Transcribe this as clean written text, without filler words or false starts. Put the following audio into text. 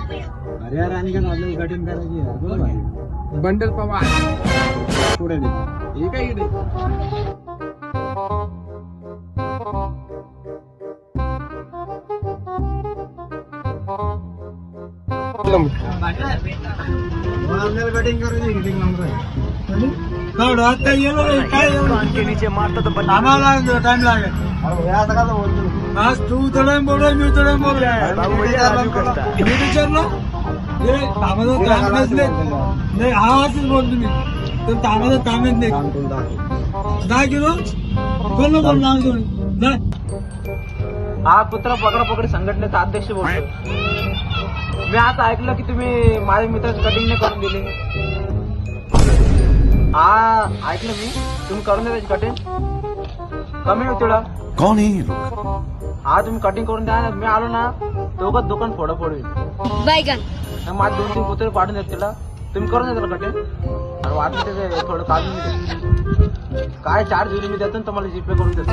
अरे यार आणि काय आपल्याला कटिंग करायची यार बरोबर आहे. बंडल पवार पुढे दे हे काय इकडे आपल्याला कटिंग करायची कटिंग नंबर आम्हाला टाइम लागेल आज तू थोडं बोल मी थोडं बोल मी विचारलं कामाचं काम नसले नाही हा असंच बोल तुम्ही तर कामाचं कामच नाही 10 किलो बोल बोल नाव घेऊन जा. हा पुत्र पकडा पकडी संघटनेचा अध्यक्ष बोलतो. मी आज ऐकलं की तुम्ही माझ्या मित्राची कटिंग नाही करून दिली. हा ऐकलं मी तुम्ही करून द्या त्याची कटिंग कमी होती तुला. कौन है ये लोग? हा तुम्ही कटिंग करून द्या ना. मी आलो ना दोघं दुकान फोडा फोडवी माझे 2-3 पुत्र पाठवून देत तिला. तुम्ही करून द्या त्याला कटिंग आणि वाटलं त्याचं थोडं काढून मी काय चार्ज होईल मी देतो तुम्हाला जीपे करून देतो.